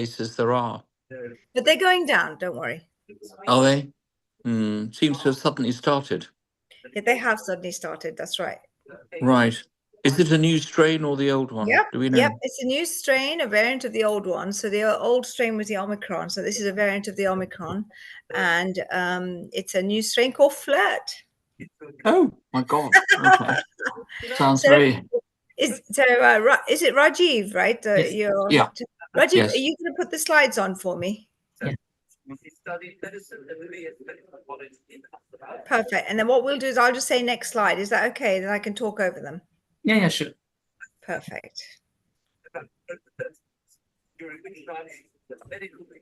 cases there are. But they're going down, don't worry. Are they? Seems to have suddenly started. Yeah, they have suddenly started, that's right. Right. Is it a new strain or the old one? Yep. Do we know? Yep, it's a new strain, a variant of the old one. So the old strain was the Omicron. So this is a variant of the Omicron. And it's a new strain called Flirt. Oh, my God. Okay. Sounds So very... is it Rajiv, right? Yeah. Rajiv, Yes. are you going to put the slides on for me? Yeah. Perfect. And then what we'll do is I'll just say next slide. Is that okay? Then I can talk over them. Yeah, sure. Perfect.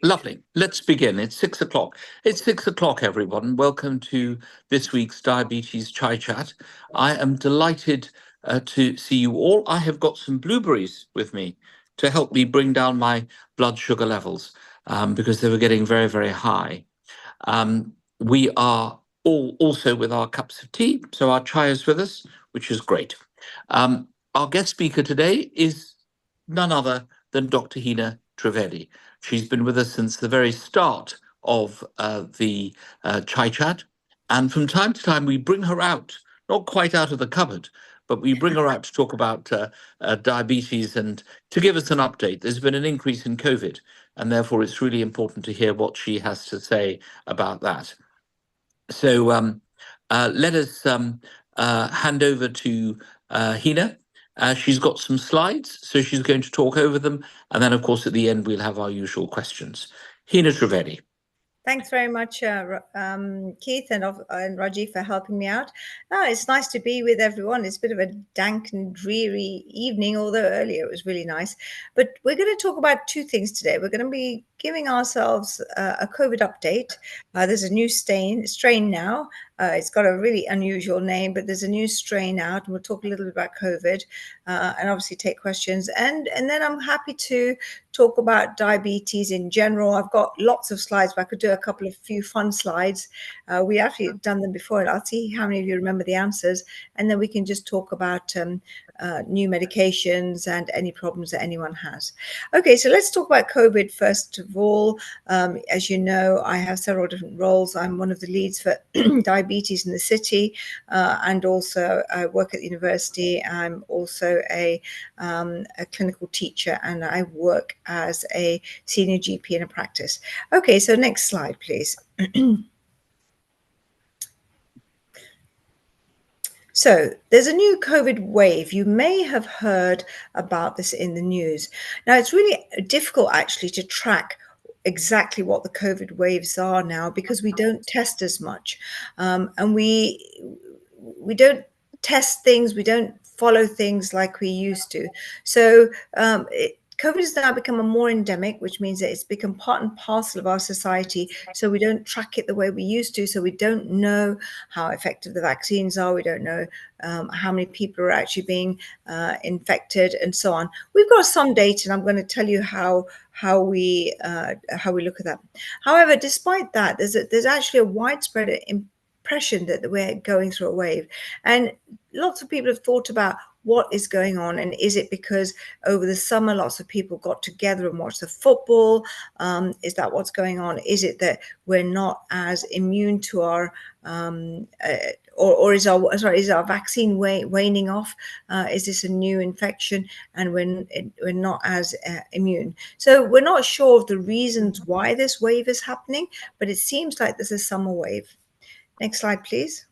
Lovely. Let's begin. It's 6 o'clock. It's 6 o'clock, everyone. Welcome to this week's Diabetes Chai Chat. I am delighted to see you all. I have got some blueberries with me to help me bring down my blood sugar levels because they were getting very, very high. We are all also with our cups of tea, so our chai is with us, which is great. Our guest speaker today is none other than Dr. Hina Trivedi. She's been with us since the very start of the Chai Chat. And from time to time, we bring her out, not quite out of the cupboard, but we bring her out to talk about diabetes and to give us an update. There's been an increase in COVID, and therefore it's really important to hear what she has to say about that. So let us hand over to Hina. She's got some slides, so she's going to talk over them. And then, of course, at the end, we'll have our usual questions. Hina Trivedi. Thanks very much, Keith and Rajiv for helping me out. It's nice to be with everyone. It's a bit of a dank and dreary evening, although earlier it was really nice. But we're going to talk about two things today. We're going to be giving ourselves a COVID update. There's a new strain now. It's got a really unusual name, but there's a new strain out, and we'll talk a little bit about COVID and obviously take questions. And then I'm happy to talk about diabetes in general. I've got lots of slides, but I could do a few fun slides. We actually done them before, and I'll see how many of you remember the answers. And then we can just talk about new medications and any problems that anyone has. Okay, so let's talk about COVID first of all. As you know, I have several different roles. I'm one of the leads for diabetes in the city, and also I work at the university. I'm also a clinical teacher, and I work as a senior GP in a practice. Okay, so next slide, please. So there's a new COVID wave. You may have heard about this in the news. Now, it's really difficult actually to track exactly what the COVID waves are now because we don't test as much, and we don't test things, we don't follow things like we used to. So COVID has now become a more endemic, which means that it's become part and parcel of our society. So we don't track it the way we used to. So we don't know how effective the vaccines are. We don't know how many people are actually being infected and so on. We've got some data, and I'm going to tell you how we look at that. However, despite that, there's actually a widespread impression that we're going through a wave, and lots of people have thought about what is going on, and is it because over the summer lots of people got together and watched the football? Is that what's going on? Is it that we're not as immune to our or is our vaccine waning off? Is this a new infection and we're not as immune? So we're not sure of the reasons why this wave is happening, but it seems like there's a summer wave. Next slide, please.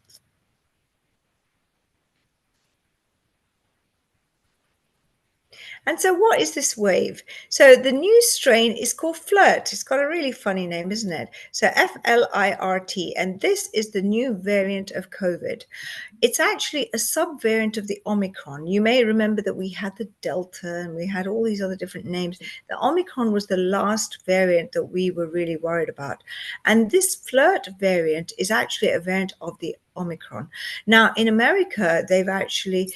And so what is this wave? So the new strain is called Flirt. It's got a really funny name, isn't it? So F-L-I-R-T, and this is the new variant of COVID. It's actually a subvariant of the Omicron. You may remember that we had the Delta and we had all these other different names. The Omicron was the last variant that we were really worried about. And this Flirt variant is actually a variant of the Omicron. Now, in America, they've actually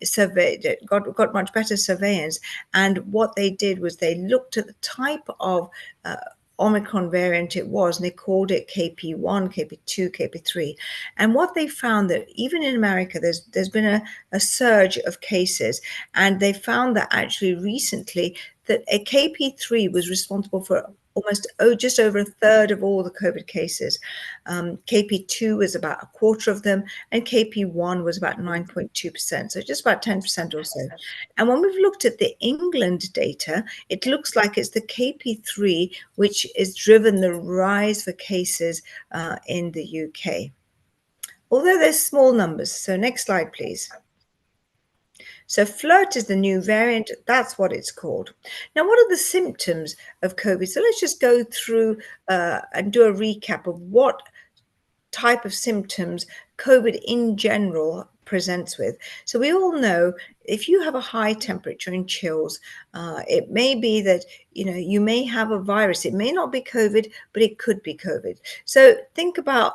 surveyed it, got much better surveillance. And what they did was they looked at the type of Omicron variant it was, and they called it KP1, KP2, KP3. And what they found that even in America, there's been a surge of cases, and they found that actually recently that a KP3 was responsible for just over a third of all the COVID cases. KP2 was about a quarter of them, and KP1 was about 9.2%, so just about 10% or so. And when we've looked at the England data, it looks like it's the KP3 which has driven the rise for cases in the UK. Although there's small numbers. So next slide, please. So FLIRT is the new variant. That's what it's called. Now, what are the symptoms of COVID? So let's just go through and do a recap of what type of symptoms COVID in general presents with. So we all know if you have a high temperature and chills, it may be that you may have a virus. It may not be COVID, but it could be COVID. So think about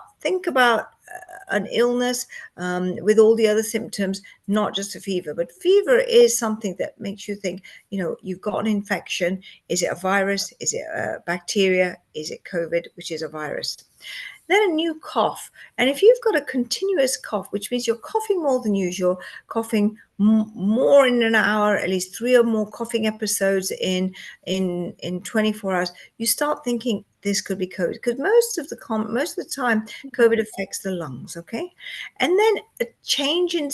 an illness with all the other symptoms, not just a fever. But fever is something that makes you think, you've got an infection. Is it a virus? Is it a bacteria? Is it COVID, which is a virus? Then a new cough. And if you've got a continuous cough, which means you're coughing more than usual, coughing more in an hour, at least 3 or more coughing episodes in 24 hours, you start thinking this could be COVID, because most of the time COVID affects the lungs. Okay. And then a change in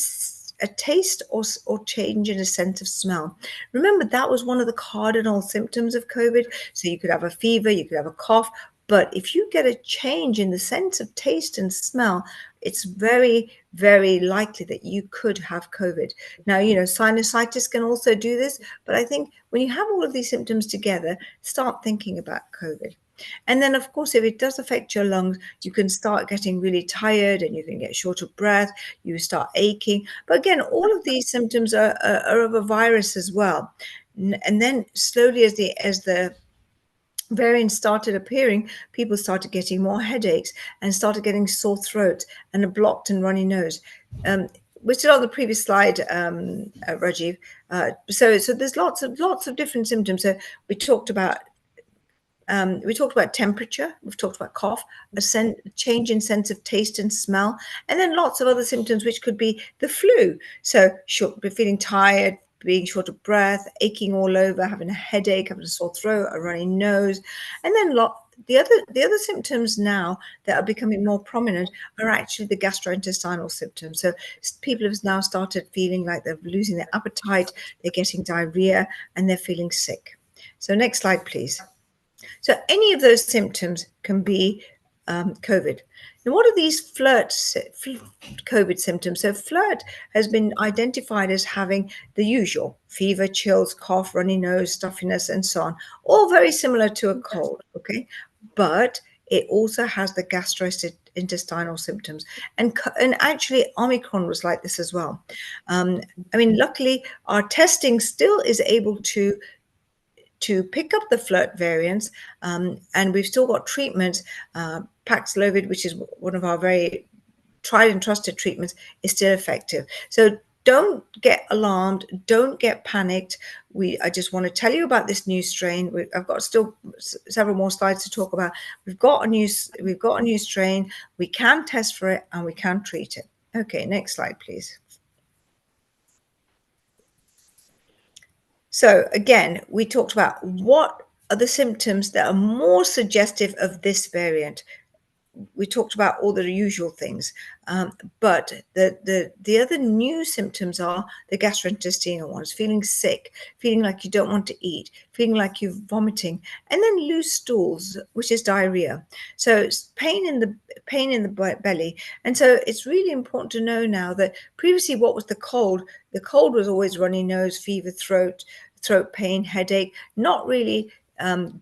a taste or change in a sense of smell. Remember, that was one of the cardinal symptoms of COVID. So you could have a fever, you could have a cough, but if you get a change in the sense of taste and smell, it's very, very likely that you could have COVID. Now, sinusitis can also do this, but I think when you have all of these symptoms together, start thinking about COVID. And then, of course, if it does affect your lungs, you can start getting really tired and you can get short of breath, you start aching. But again, all of these symptoms are of a virus as well. And then slowly as the variants started appearing, people started getting more headaches and started getting sore throat and a blocked and runny nose. We're still on the previous slide, Rajiv. So there's lots of different symptoms. So we talked about temperature, we've talked about cough, a change in sense of taste and smell, and then lots of other symptoms, which could be the flu. So feeling tired, being short of breath, aching all over, having a headache, having a sore throat, a runny nose. And then the other symptoms now that are becoming more prominent are actually the gastrointestinal symptoms. So people have now started feeling like they're losing their appetite, they're getting diarrhea, and they're feeling sick. So next slide, please. So any of those symptoms can be COVID. Now, what are these COVID symptoms? So FLIRT has been identified as having the usual fever, chills, cough, runny nose, stuffiness, and so on, all very similar to a cold, okay? But it also has the gastrointestinal symptoms. And actually, Omicron was like this as well. Luckily, our testing still is able to pick up the FLIRT variants, and we've still got treatments. Paxlovid, which is one of our very tried and trusted treatments, is still effective. So don't get alarmed, don't get panicked. I just want to tell you about this new strain. I've got still several more slides to talk about. We've got a new strain. We can test for it and we can treat it. Okay, next slide, please. So again, we talked about what are the symptoms that are more suggestive of this variant. We talked about all the usual things, but the other new symptoms are the gastrointestinal ones: feeling sick, feeling like you don't want to eat, feeling like you're vomiting, and then loose stools, which is diarrhea. So it's pain in the belly. And so it's really important to know now that previously, what was the cold? The cold was always runny nose, fever, throat pain, headache, not really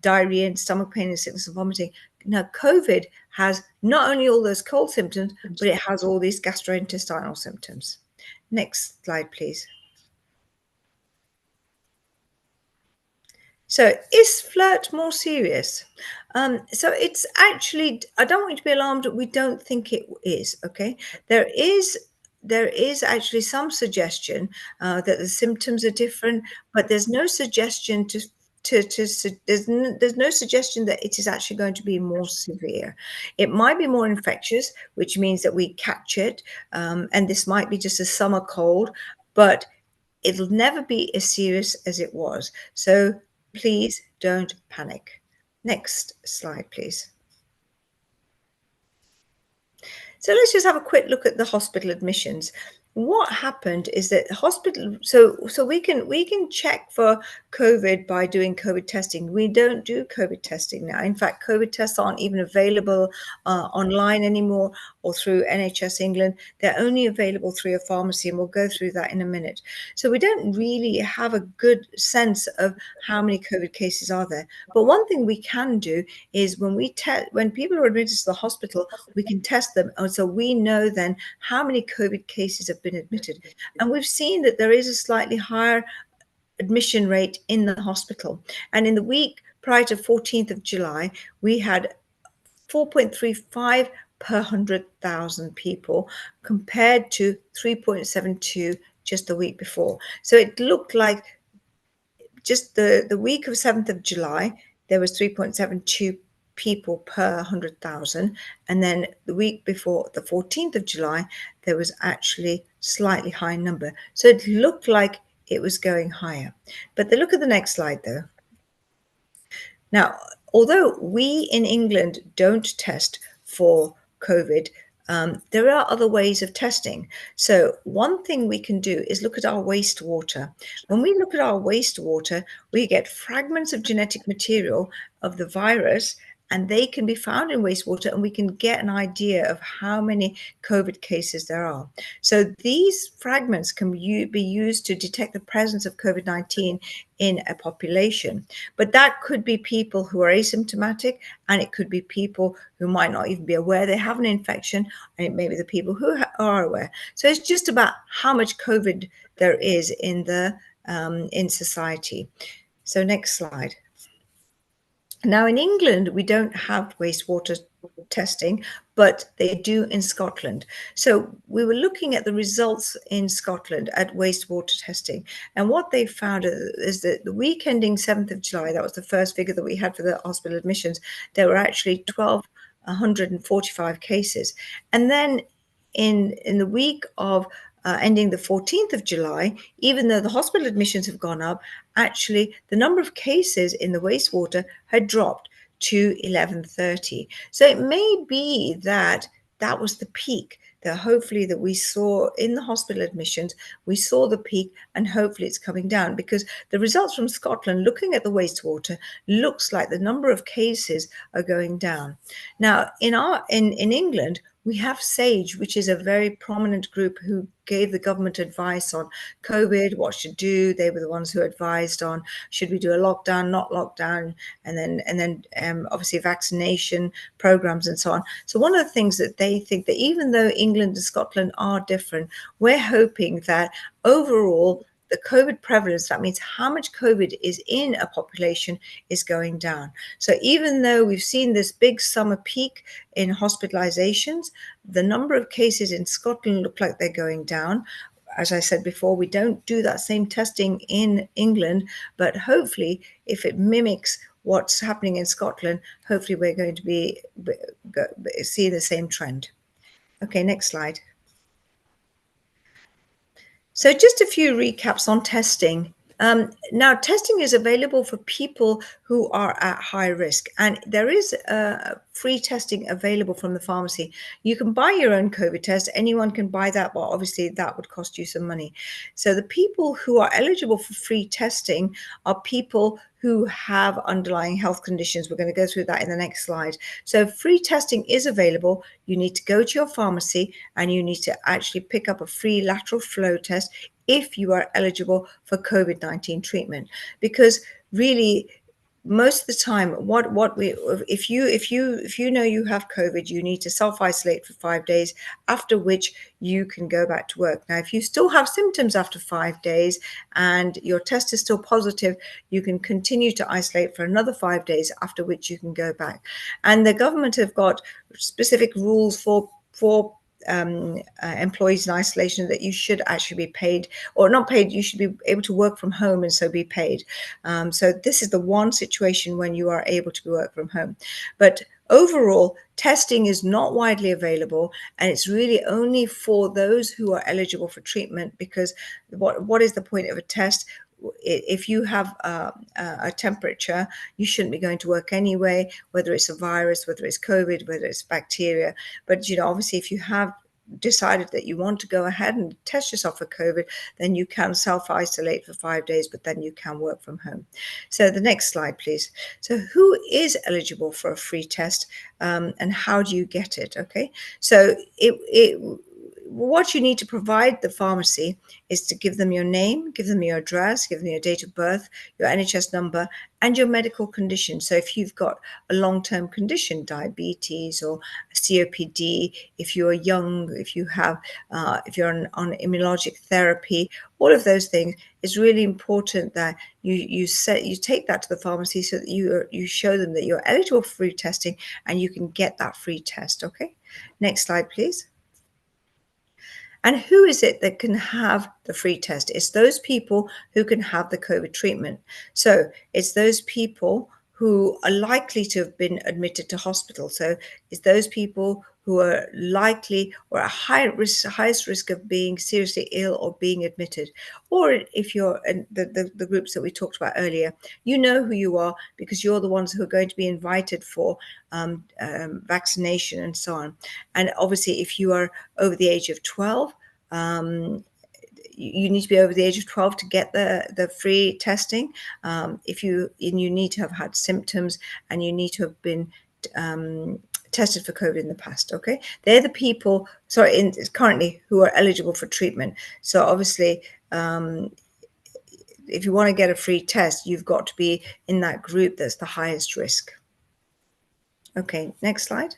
diarrhea and stomach pain and sickness and vomiting. Now, COVID has not only all those cold symptoms, but it has all these gastrointestinal symptoms. Next slide, please. So is FLIRT more serious? So it's actually, I don't want you to be alarmed. We don't think it is, okay? There is actually some suggestion that the symptoms are different, but there's no suggestion there's no suggestion that it is actually going to be more severe. It might be more infectious, which means that we catch it, and this might be just a summer cold, but it'll never be as serious as it was. So Please don't panic. Next slide, please. So let's just have a quick look at the hospital admissions. What happened is that the hospital, so we can check for COVID by doing COVID testing. We don't do COVID testing now. In fact, COVID tests aren't even available online anymore or through NHS England. They're only available through a pharmacy, and we'll go through that in a minute. So we don't really have a good sense of how many COVID cases are there. But one thing we can do is when people are admitted to the hospital, we can test them. And so we know then how many COVID cases have been admitted. And we've seen that there is a slightly higher admission rate in the hospital. And in the week prior to 14th of July, we had 4.35 per 100,000 people compared to 3.72 just the week before. So it looked like just the week of 7th of July, there was 3.72 people per 100,000. And then the week before, the 14th of July, there was actually slightly higher number. So it looked like it was going higher. But look at the next slide, though. Now, although we in England don't test for COVID, there are other ways of testing. So one thing we can do is look at our wastewater. When we look at our wastewater, we get fragments of genetic material of the virus, and they can be found in wastewater, and we can get an idea of how many COVID cases there are. So these fragments can be used to detect the presence of COVID-19 in a population. But that could be people who are asymptomatic, and it could be people who might not even be aware they have an infection, and it may be the people who are aware. So it's just about how much COVID there is in society. So next slide. Now, in England, we don't have wastewater testing, but they do in Scotland. So we were looking at the results in Scotland at wastewater testing. And what they found is that the week ending 7th of July, that was the first figure that we had for the hospital admissions, there were actually 1,245 cases. And then in the week of ending the 14th of July, even though the hospital admissions have gone up, actually the number of cases in the wastewater had dropped to 1130. So it may be that that was the peak, that hopefully that we saw in the hospital admissions, we saw the peak, and hopefully it's coming down, because the results from Scotland looking at the wastewater looks like the number of cases are going down. Now in England, we have SAGE, which is a very prominent group who gave the government advice on COVID, what should do. They were the ones who advised on should we do a lockdown, not lockdown, and then obviously vaccination programs and so on. So one of the things that they think that even though England and Scotland are different, we're hoping that overall the COVID prevalence, that means how much COVID is in a population, is going down. So even though we've seen this big summer peak in hospitalizations, the number of cases in Scotland look like they're going down. As I said before, we don't do that same testing in England, but hopefully if it mimics what's happening in Scotland, hopefully we're going to be see the same trend. Okay, next slide. So just a few recaps on testing. Now, testing is available for people who are at high risk, and there is free testing available from the pharmacy. You can buy your own COVID test. Anyone can buy that, but obviously that would cost you some money. So the people who are eligible for free testing are people who have underlying health conditions. We're going to go through that in the next slide. So free testing is available. You need to go to your pharmacy and you need to actually pick up a free lateral flow test if you are eligible for COVID-19 treatment, because really most of the time if you know you have COVID, you need to self-isolate for 5 days, after which you can go back to work. Now if you still have symptoms after 5 days and your test is still positive, you can continue to isolate for another 5 days, after which you can go back. And the government have got specific rules for employees in isolation, that you should actually be paid, or not paid, you should be able to work from home and so be paid. So this is the one situation when you are able to work from home. But overall, testing is not widely available, and it's really only for those who are eligible for treatment, because what is the point of a test? if you have a temperature, you shouldn't be going to work anyway, whether it's a virus, whether it's COVID, whether it's bacteria. But, obviously, if you have decided that you want to go ahead and test yourself for COVID, then you can self-isolate for 5 days, but then you can work from home. So the next slide, please. So who is eligible for a free test, and how do you get it? Okay, so what you need to provide the pharmacy is to give them your name, give them your address, give them your date of birth, your NHS number, and your medical condition. So if you've got a long-term condition, diabetes or COPD, if you're young, if you have, if you're on immunologic therapy, all of those things, it's really important that you take that to the pharmacy so that you show them that you're eligible for free testing and you can get that free test. Okay, next slide, please. And who is it that can have the free test? It's those people who can have the COVID treatment. So it's those people who are likely to have been admitted to hospital. So it's those people who are likely or at highest risk of being seriously ill or being admitted. Or if you're in the groups that we talked about earlier, you know who you are because you're the ones who are going to be invited for vaccination and so on. And obviously, if you are over the age of 12, you need to be over the age of 12 to get the free testing. If you need to have had symptoms and you need to have been tested for COVID in the past. Okay, they're the people currently who are eligible for treatment. So obviously, if you want to get a free test, you've got to be in that group that's the highest risk. Okay, next slide.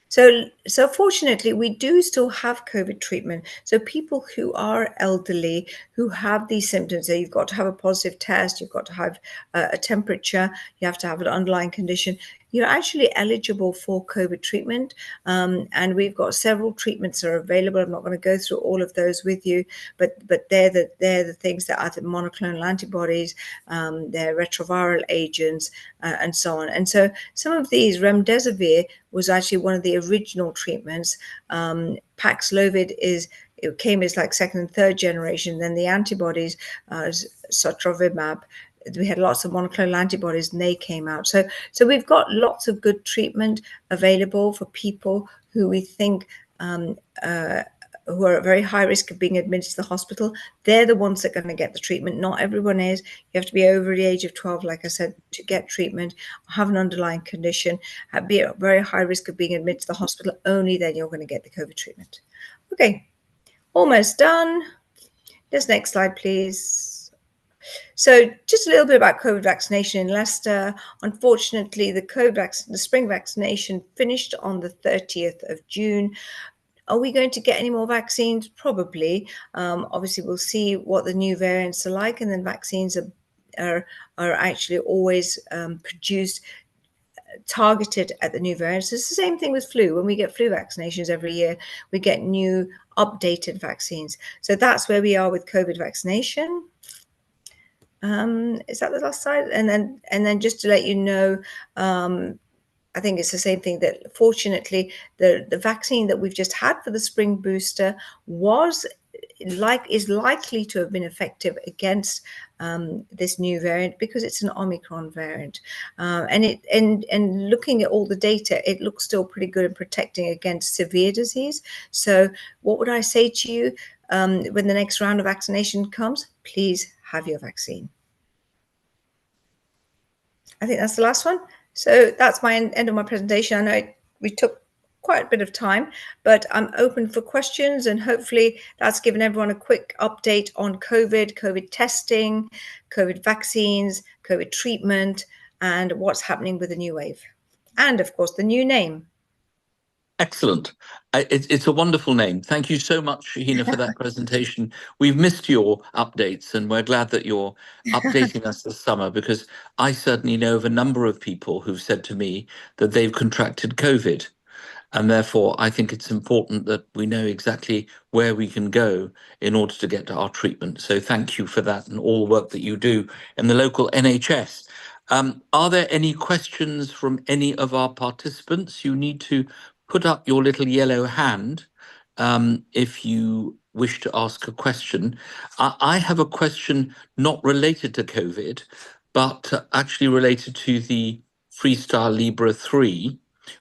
So fortunately, we do still have COVID treatment. So people who are elderly, who have these symptoms, so you've got to have a positive test, you've got to have a temperature, you have to have an underlying condition, you're actually eligible for COVID treatment. And we've got several treatments that are available. I'm not going to go through all of those with you, but they're the things that are the monoclonal antibodies, they're retroviral agents, and so on. And so some of these, remdesivir was actually one of the original treatments. Paxlovid it came as like second and third generation. Then the antibodies, sotrovimab, we had lots of monoclonal antibodies and they came out. So we've got lots of good treatment available for people who we think who are at very high risk of being admitted to the hospital. They're the ones that are going to get the treatment. Not everyone is. You have to be over the age of 12, like I said, to get treatment, have an underlying condition, be at very high risk of being admitted to the hospital. Only then you're going to get the COVID treatment. Okay, almost done. This next slide, please. So just a little bit about COVID vaccination in Leicester. Unfortunately, the spring vaccination finished on the 30th of June. Are we going to get any more vaccines? Probably. Obviously, we'll see what the new variants are like, and then vaccines are actually always produced targeted at the new variants. It's the same thing with flu. When we get flu vaccinations every year, we get new updated vaccines. So that's where we are with COVID vaccination. Is that the last slide? And then just to let you know, I think it's the same thing that fortunately the vaccine that we've just had for the spring booster is likely to have been effective against this new variant because it's an Omicron variant, and looking at all the data, it looks still pretty good in protecting against severe disease. So what would I say to you when the next round of vaccination comes? Please have your vaccine. I think that's the last one. So that's my end of my presentation. I know we took quite a bit of time, but I'm open for questions, and hopefully that's given everyone a quick update on COVID testing, COVID vaccines, COVID treatment, and what's happening with the new wave. And of course, the new name. Excellent. It's a wonderful name. Thank you so much, Shahina, for that presentation. We've missed your updates, and we're glad that you're updating us this summer, because I certainly know of a number of people who've said to me that they've contracted COVID. And therefore, I think it's important that we know exactly where we can go in order to get to our treatment. So thank you for that and all the work that you do in the local NHS. Are there any questions from any of our participants? You need to put up your little yellow hand if you wish to ask a question. I have a question not related to COVID, but actually related to the Freestyle Libre 3,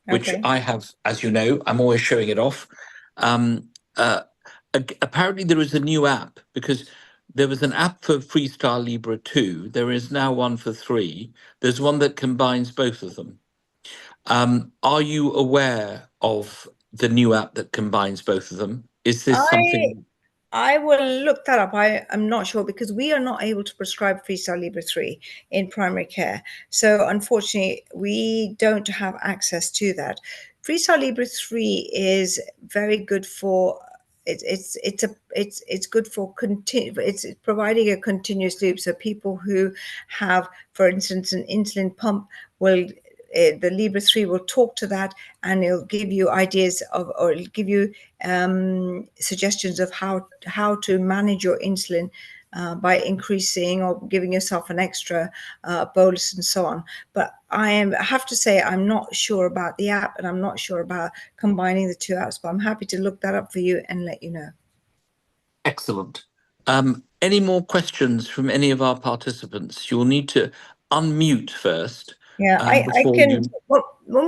which Okay. I have, as you know, I'm always showing it off. Um, uh, Apparently there is a new app, because there was an app for Freestyle Libre 2. There is now one for 3. There's one that combines both of them. Are you aware of the new app that combines both of them? Is this I something? I will look that up. I'm not sure because we are not able to prescribe Freestyle Libre 3 in primary care. So unfortunately, we don't have access to that. Freestyle Libre 3 is very good for it's good for it's providing a continuous loop. So people who have, for instance, an insulin pump will the Libre 3 will talk to that, and it'll give you ideas of, or it'll give you suggestions of how to manage your insulin by increasing or giving yourself an extra bolus and so on. But I have to say I'm not sure about the app, and I'm not sure about combining the two apps. But I'm happy to look that up for you and let you know. Excellent. Any more questions from any of our participants? You'll need to unmute first. Yeah, I Before can. you. Well,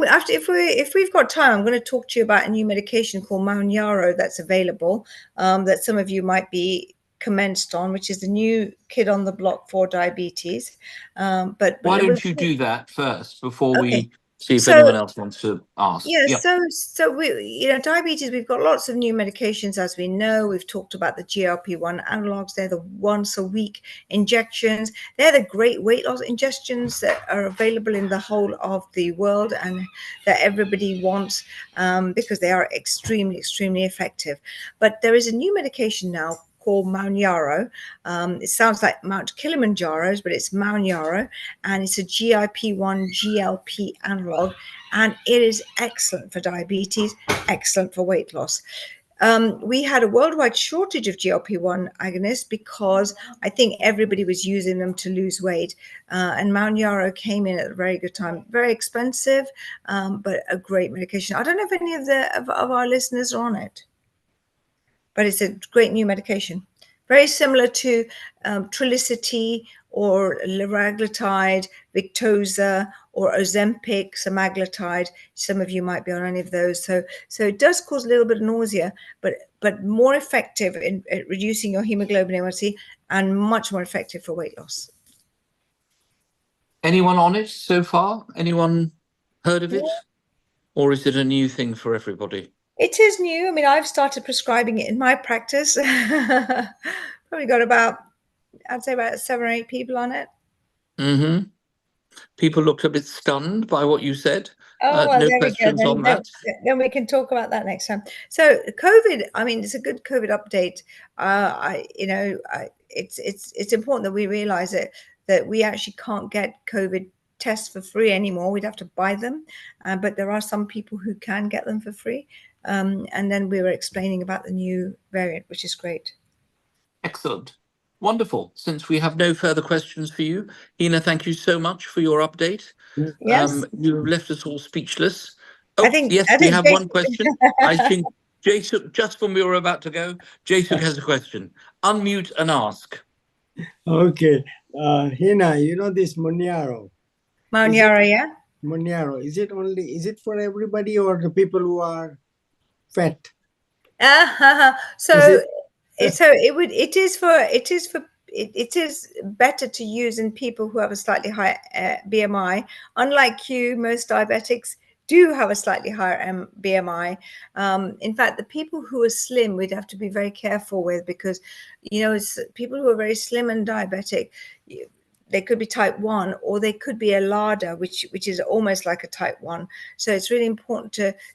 after if we've got time, I'm going to talk to you about a new medication called Mounjaro that's available, that some of you might be commenced on, which is the new kid on the block for diabetes. But Why it was don't you do that first before okay. we see if So anyone else wants to ask? yeah, Yep. so we, diabetes, we've got lots of new medications, as we know. We've talked about the GLP-1 analogs. They're the once a week injections. They're the great weight loss injections that are available in the whole of the world and that everybody wants because they are extremely, extremely effective. But there is a new medication now called Mounjaro. It sounds like Mount Kilimanjaro's, but it's Mounjaro, and it's a GIP-1 GLP analog, and it is excellent for diabetes, excellent for weight loss. We had a worldwide shortage of GLP-1 agonists because I think everybody was using them to lose weight. And Mounjaro came in at a very good time. Very expensive, but a great medication. I don't know if any of our listeners are on it, but it's a great new medication. Very similar to Trulicity or liraglutide, Victoza, or Ozempic, semaglutide. Some of you might be on any of those. So it does cause a little bit of nausea, but more effective in reducing your hemoglobin A1C and much more effective for weight loss. Anyone on it so far? Anyone heard of it? Or is it a new thing for everybody? It is new. I mean, I've started prescribing it in my practice. Probably got about, I'd say about 7 or 8 people on it. Mm-hmm. People looked a bit stunned by what you said. Oh, well, No there we go. questions on that. Then we can talk about that next time. So COVID, I mean, it's a good COVID update. It's important that we realize that we actually can't get COVID tests for free anymore. We'd have to buy them, but there are some people who can get them for free. And then we were explaining about the new variant, which is great. Excellent. Wonderful. Since we have no further questions for you, Hina, thank you so much for your update. Yes. You've left us all speechless. I Oh, think yes, we have one question. I think Jason, just when we were about to go, Jason has a question. Unmute and ask. Okay. Hina, you know this Mounjaro. Mounjaro, yeah? Mounjaro, is it for everybody or the people who are fat? So it is better to use in people who have a slightly higher BMI. Unlike you, most diabetics do have a slightly higher BMI. In fact, the people who are slim, we'd have to be very careful with, because it's people who are very slim and diabetic. They could be type 1, or they could be a LADA, which is almost like a type 1. So it's really important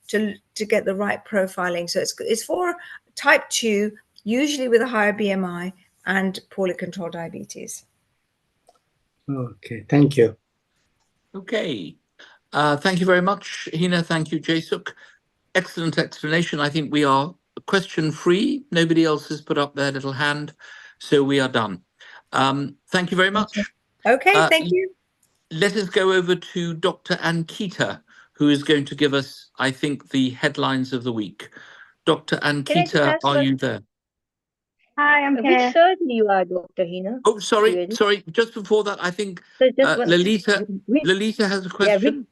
to get the right profiling. So it's for type 2, usually with a higher BMI and poorly controlled diabetes. Okay, thank you. Okay. Thank you very much, Hina. Thank you, Jaysuk. Excellent explanation. I think we are question free. Nobody else has put up their little hand, so we are done. Thank you very much. Okay, thank you. Let us go over to Dr. Ankita, who is going to give us, I think, the headlines of the week. Dr. Ankita, are you there? Hi, I'm Which here. surgery you are, Dr. Hina? Oh, sorry, Really? sorry. Just before that, I think So just one, Lolita has a question.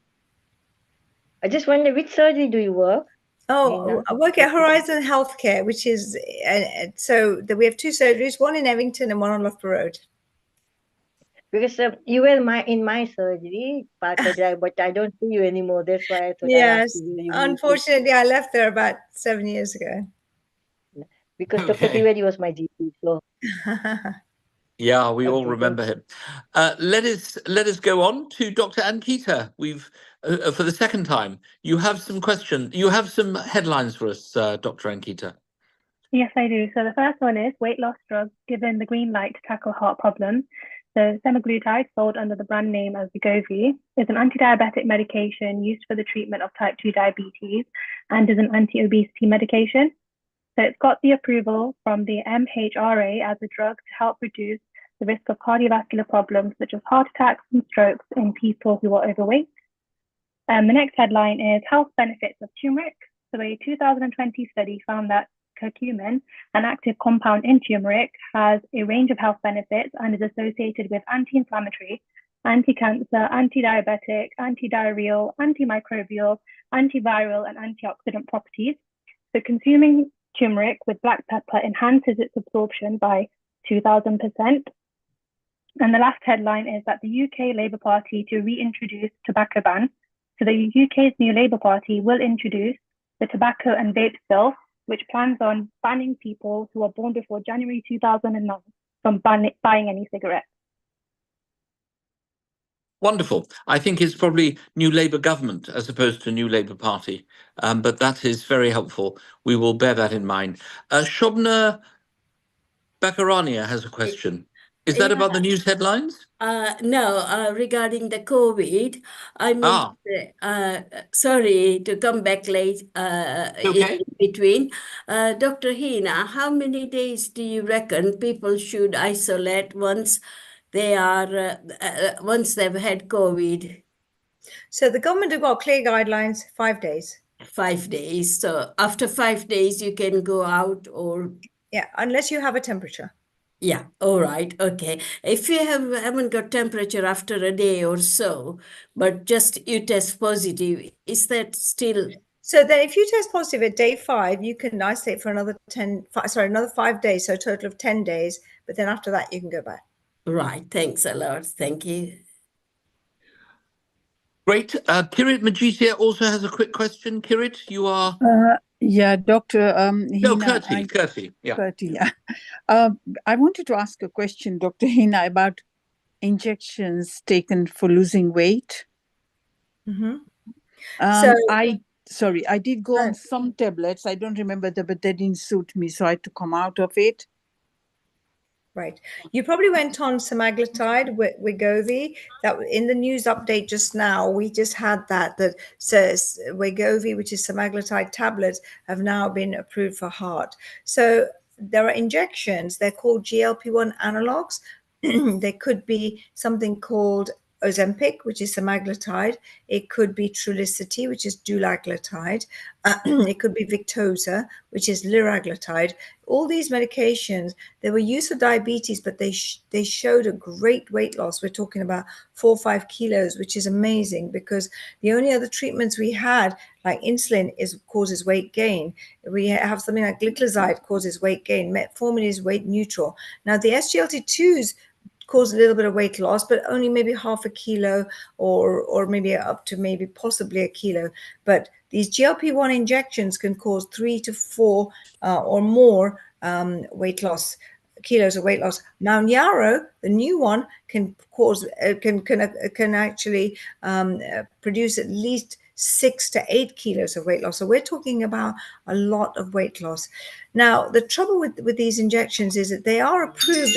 I just wonder which surgery do you work? Oh, Hina? I work at Horizon Healthcare, which is so that we have two surgeries, one in Evington and one on Loughborough Road. Because you were in my surgery, but I don't see you anymore. That's why I thought I'll ask Yes, you. Where you moved to. unfortunately, I left there about 7 years ago. Because Dr. Okay. Trivedi was my GP. So Yeah, we all Okay, remember him. Let us go on to Dr. Ankita. We've for the second time. You have some questions. You have some headlines for us, Dr. Ankita. Yes, I do. So the first one is weight loss drugs given the green light to tackle heart problems. So semaglutide, sold under the brand name as Wegovy, is an anti-diabetic medication used for the treatment of type 2 diabetes and is an anti-obesity medication. So it's got the approval from the MHRA as a drug to help reduce the risk of cardiovascular problems such as heart attacks and strokes in people who are overweight. The next headline is health benefits of turmeric. So a 2020 study found that curcumin, an active compound in turmeric, has a range of health benefits and is associated with anti-inflammatory, anti-cancer, anti-diabetic, anti-diarrheal, antimicrobial, antiviral, and antioxidant properties. So consuming turmeric with black pepper enhances its absorption by 2,000%. And the last headline is that the UK Labour Party to reintroduce tobacco ban. So the UK's new Labour Party will introduce the tobacco and vape bill, which plans on banning people who are born before January 2009 from buying any cigarettes. Wonderful. I think it's probably New Labour government as opposed to New Labour Party, but that is very helpful. We will bear that in mind. Shobna Bakarania has a question. Is that about the news headlines? No, regarding the COVID, I must say, sorry to come back late Okay. in between. Dr. Hina, how many days do you reckon people should isolate once they are once they've had COVID? So the government have got clear guidelines, 5 days. 5 days. So after 5 days, you can go out or... Yeah, unless you have a temperature. Yeah, all right, okay. If you haven't got temperature after a day or so, but just you test positive, is that still... So then if you test positive at day 5, you can isolate for another 5 days, so a total of 10 days. But then after that, you can go back. Right, thanks a lot. Thank you. Great. Kirit Majisia also has a quick question. Kirit, you are... Yeah, Dr. No, Hina. Kirti. Yeah. Kirti, yeah. I wanted to ask a question, Dr. Hina, about injections taken for losing weight. Mm-hmm. I did go on some tablets. I don't remember them, but they didn't suit me, so I had to come out of it. Right. You probably went on semaglutide with Wegovy. That in the news update just now, we just had that says Wegovy, which is semaglutide tablets, have now been approved for heart. So there are injections. They're called GLP-1 analogs. There could be something called Ozempic, which is semaglutide. It could be Trulicity, which is dulaglutide. It could be Victoza, which is liraglutide. All these medications, they were used for diabetes, but they showed a great weight loss. We're talking about 4 or 5 kilos, which is amazing because the only other treatments we had, like insulin, causes weight gain. We have something like gliclazide causes weight gain. Metformin is weight neutral. Now the SGLT2s cause a little bit of weight loss, but only maybe half a kilo or maybe up to maybe possibly a kilo. But these GLP-1 injections can cause 3 to 4 or more weight loss, kilos of weight loss. Mounjaro, the new one, can cause can actually produce at least 6 to 8 kilos of weight loss. So we're talking about a lot of weight loss. Now, the trouble with these injections is that they are approved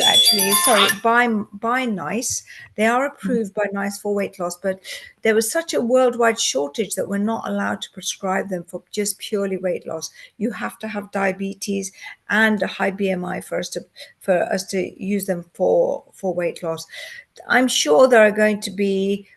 by NICE. They are approved by NICE for weight loss, but there was such a worldwide shortage that we're not allowed to prescribe them for just purely weight loss. You have to have diabetes and a high BMI for us to use them for weight loss. I'm sure there are going to be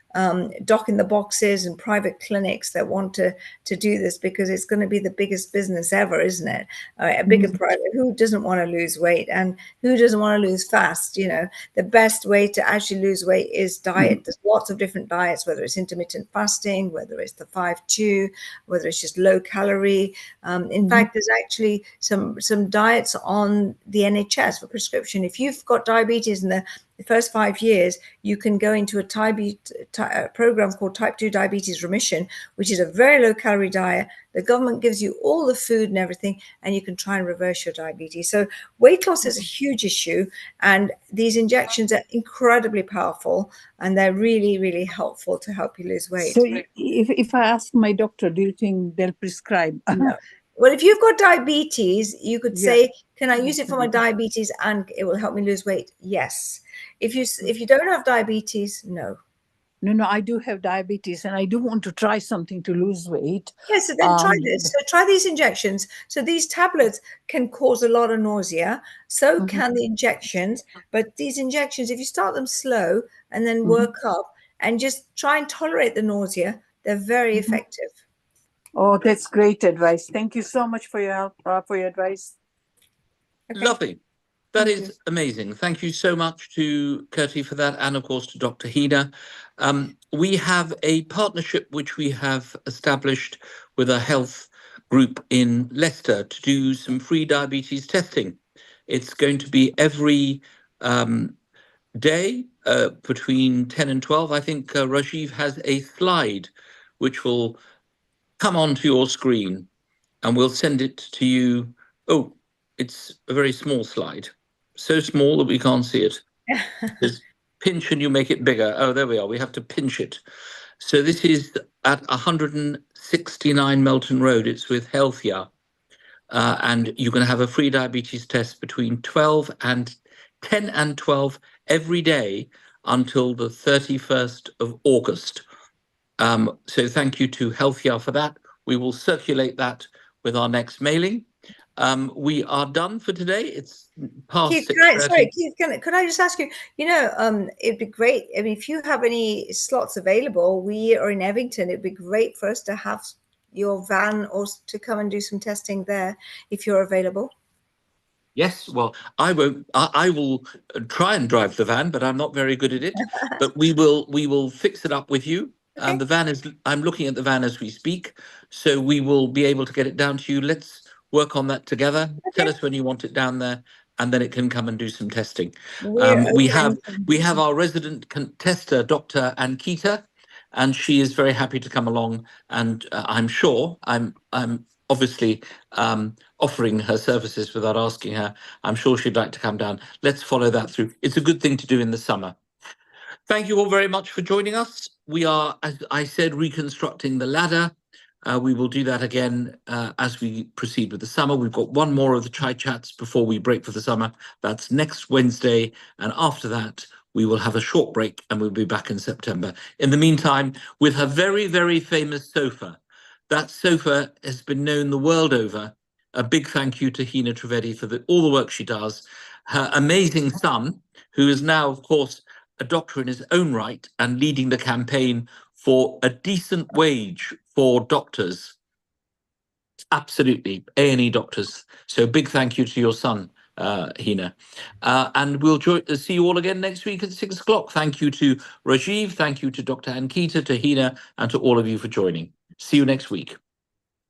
dock in the boxes and private clinics that want to do this, because it's going to be the biggest business ever, isn't it? A bigger private. Who doesn't want to lose weight, and who doesn't want to lose fast? You know, the best way to actually lose weight is diet. There's lots of different diets, whether it's intermittent fasting, whether it's the 5-2, whether it's just low calorie. In fact, there's actually some diets on the NHS for prescription. If you've got diabetes in the first 5 years, you can go into a program called Type 2 Diabetes Remission, which is a very low calorie diet. The government gives you all the food and everything, and you can try and reverse your diabetes. So weight loss is a huge issue, and these injections are incredibly powerful, and they're really, really helpful to help you lose weight. So if I ask my doctor, do you think they'll prescribe? No. Well, if you've got diabetes, you could Yeah. say, can I use it for my diabetes and it will help me lose weight? Yes. If you don't have diabetes, no. No, I do have diabetes, and I do want to try something to lose weight. Yes, so then try this. So try these injections. So these tablets can cause a lot of nausea. So can the injections. But these injections, if you start them slow and then work up and just try and tolerate the nausea, they're very effective. Oh, that's great advice. Thank you so much for your help, for your advice. Okay. Lovely. That Thank is amazing. Thank you so much to Kirti for that, and of course to Dr. Hina. We have a partnership which we have established with a health group in Leicester to do some free diabetes testing. It's going to be every day between 10 and 12. I think Rajiv has a slide which will come onto your screen, and we'll send it to you. Oh, it's a very small slide. So small that we can't see it. Just pinch and you make it bigger. Oh, there we are. We have to pinch it. So this is at 169 Melton Road. It's with Healthia. And you're going to have a free diabetes test between 10 and 12 every day until the 31st of August. So thank you to Healthia for that. We will circulate that with our next mailing. We are done for today. It's past Keith, 6:30. Keith, could I just ask you, it'd be great. I mean, if you have any slots available, we are in Evington. It'd be great for us to have your van or to come and do some testing there if you're available. Yes, well, I won't. I will try and drive the van, but I'm not very good at it. But we will fix it up with you. Okay. The van is. I'm looking at the van as we speak, so we will be able to get it down to you. Let's work on that together. Okay. Tell us when you want it down there, and then it can come and do some testing. We're We open. have our resident tester, Dr. Ankita, and she is very happy to come along. And I'm sure I'm obviously offering her services without asking her. I'm sure she'd like to come down. Let's follow that through. It's a good thing to do in the summer. Thank you all very much for joining us. We are, as I said, reconstructing the ladder. We will do that again as we proceed with the summer. We've got one more of the Chai Chats before we break for the summer. That's next Wednesday. And after that, we will have a short break and we'll be back in September. In the meantime, with her very, very famous sofa, that sofa has been known the world over. A big thank you to Hina Trivedi for all the work she does. Her amazing son, who is now, of course, a doctor in his own right and leading the campaign for a decent wage for doctors. Absolutely, A&E doctors. So big thank you to your son, Hina. And we'll see you all again next week at 6 o'clock. Thank you to Rajiv, thank you to Dr. Ankita, to Hina, and to all of you for joining. See you next week.